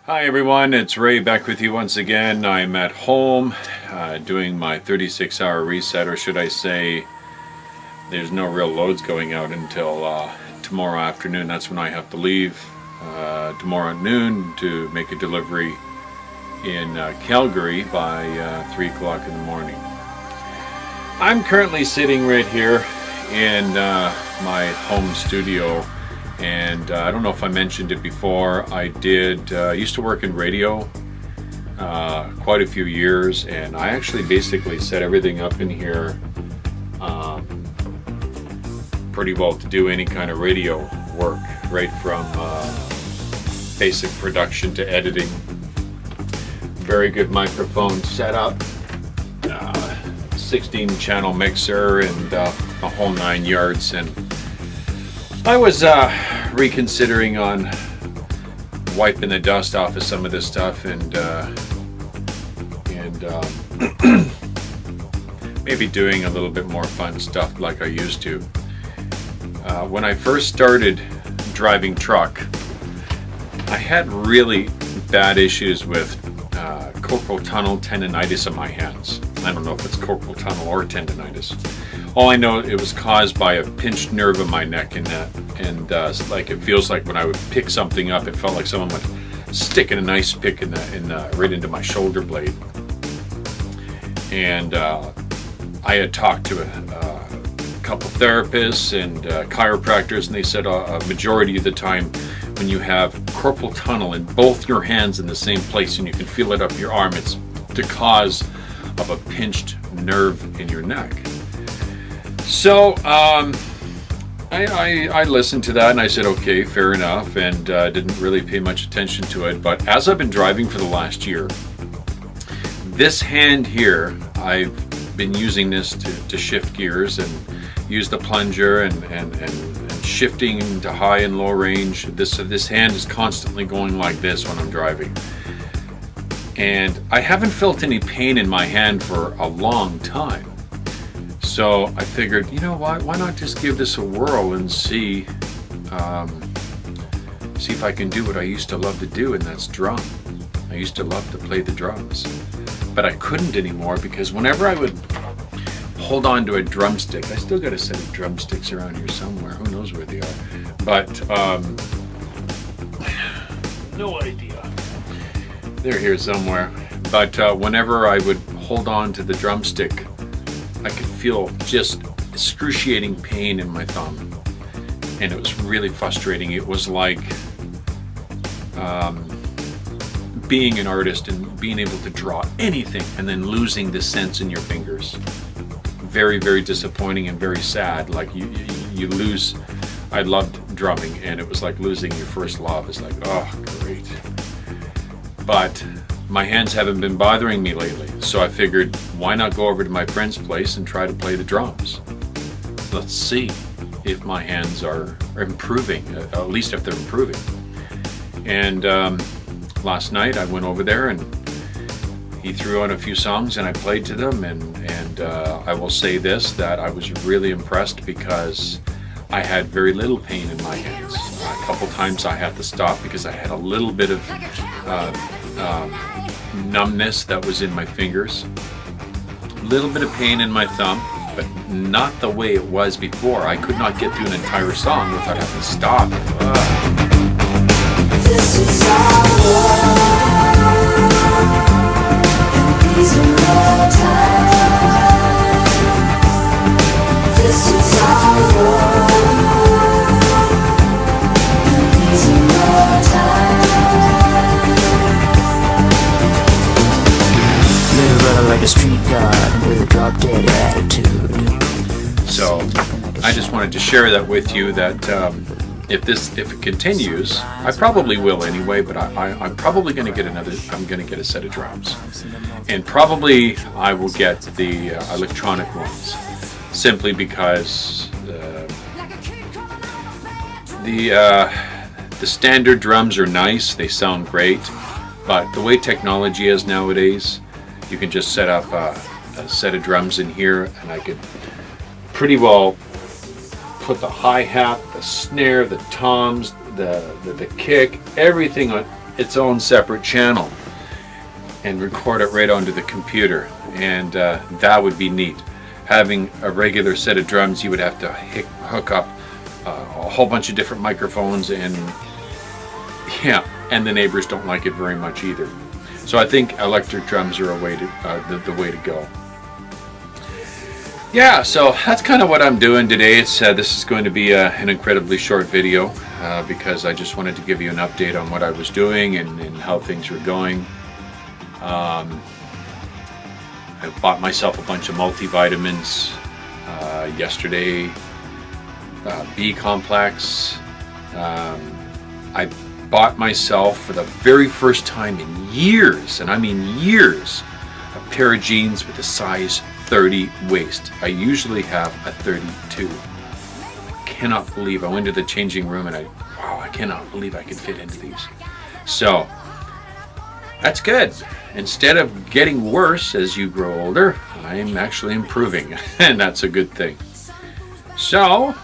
Hi everyone, it's Ray back with you once again. I'm at home doing my 36-hour reset, or should I say there's no real loads going out until tomorrow afternoon. That's when I have to leave tomorrow at noon to make a delivery in Calgary by 3 o'clock in the morning. I'm currently sitting right here in my home studio. And I don't know if I mentioned it before. I used to work in radio quite a few years, and I actually basically set everything up in here pretty well to do any kind of radio work, right from basic production to editing. Very good microphone setup, 16 channel mixer, and the whole 9 yards. And I was reconsidering on wiping the dust off of some of this stuff and maybe doing a little bit more fun stuff like I used to. When I first started driving truck, I had really bad issues with carpal tunnel tendonitis in my hands. I don't know if it's carpal tunnel or tendonitis. All I know, it was caused by a pinched nerve in my neck, and like it feels like when I would pick something up, it felt like someone would stick in a nice pick right into my shoulder blade. And I had talked to a couple therapists and chiropractors, and they said a majority of the time when you have carpal tunnel in both your hands in the same place and you can feel it up your arm, it's the cause of a pinched nerve in your neck. So I listened to that and I said, okay, fair enough, and didn't really pay much attention to it. But as I've been driving for the last year, this hand here, I've been using this to shift gears and use the plunger and shifting into high and low range. This hand is constantly going like this when I'm driving. And I haven't felt any pain in my hand for a long time. So I figured, you know what, why not just give this a whirl and see if I can do what I used to love to do, and that's drum. I used to love to play the drums. But I couldn't anymore because whenever I would hold on to a drumstick, I still got a set of drumsticks around here somewhere, who knows where they are. But, no idea. They're here somewhere. But whenever I would hold on to the drumstick, I could feel just excruciating pain in my thumb, and it was really frustrating. It was like being an artist and being able to draw anything and then losing the sense in your fingers. Very, very disappointing and very sad. Like you lose. I loved drumming, and it was like losing your first love. It's like, oh, great. But my hands haven't been bothering me lately, so I figured, why not go over to my friend's place and try to play the drums? Let's see if my hands are improving, at least if they're improving. And last night I went over there and he threw on a few songs and I played to them, and I will say this, that I was really impressed because I had very little pain in my hands. A couple times I had to stop because I had a little bit of numbness that was in my fingers, a little bit of pain in my thumb, but not the way it was before. I could not get through an entire song without having to stop. This is our world, and these are our times. This is our world, and these are our times. Like a street god with a drop dead attitude. So I just wanted to share that with you, that if it continues, I probably will anyway, but I'm probably going to get I'm going to get a set of drums, and probably I will get the electronic ones, simply because the standard drums are nice, they sound great, but the way technology is nowadays, you can just set up a set of drums in here, and I could pretty well put the hi-hat, the snare, the toms, the kick, everything its own separate channel and record it right onto the computer, and that would be neat. Having a regular set of drums, you would have to hook up a whole bunch of different microphones, and yeah, and the neighbors don't like it very much either. So I think electric drums are a way to the way to go. Yeah, so that's kind of what I'm doing today. This is going to be an incredibly short video because I just wanted to give you an update on what I was doing and how things were going. I bought myself a bunch of multivitamins yesterday, B complex. I bought myself for the very first time in years, and I mean years, a pair of jeans with a size 30 waist. I usually have a 32. I cannot believe I went to the changing room and I cannot believe I could fit into these. So that's good. Instead of getting worse as you grow older, I'm actually improving, and that's a good thing. So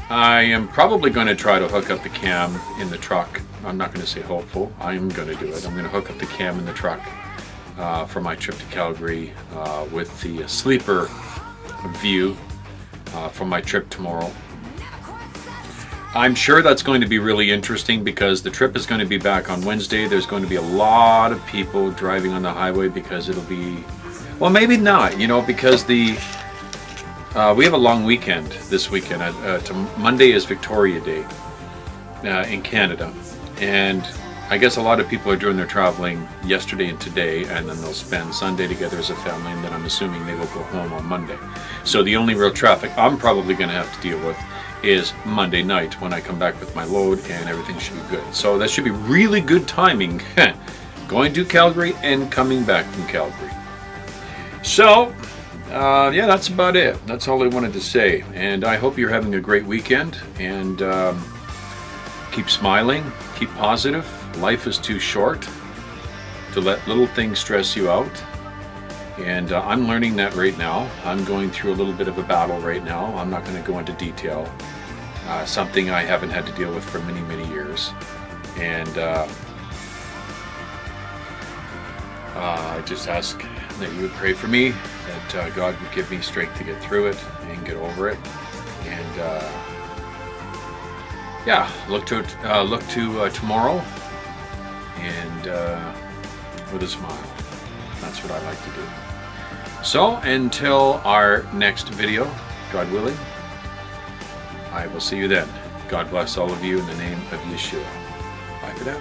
I am probably going to try to hook up the cam in the truck. I'm not going to say hopeful. I'm going to do it. I'm going to hook up the cam in the truck for my trip to Calgary with the sleeper view from my trip tomorrow. I'm sure that's going to be really interesting because the trip is going to be back on Wednesday. There's going to be a lot of people driving on the highway because it'll be, well, maybe not, because we have a long weekend this weekend. Monday is Victoria Day in Canada, and I guess a lot of people are doing their traveling yesterday and today, and then they'll spend Sunday together as a family, and then I'm assuming they will go home on Monday. So the only real traffic I'm probably going to have to deal with is Monday night when I come back with my load, and everything should be good. So that should be really good timing going to Calgary and coming back from Calgary. So yeah, that's about it. That's all I wanted to say, and I hope you're having a great weekend, and keep smiling, keep positive. Life is too short to let little things stress you out, and I'm learning that right now. I'm going through a little bit of a battle right now. I'm not going to go into detail. Something I haven't had to deal with for many, many years, and I just ask that you would pray for me, that God would give me strength to get through it and get over it, and yeah, look to tomorrow, and with a smile. That's what I like to do. So until our next video, God willing, I will see you then. God bless all of you in the name of Yeshua. Bye for now.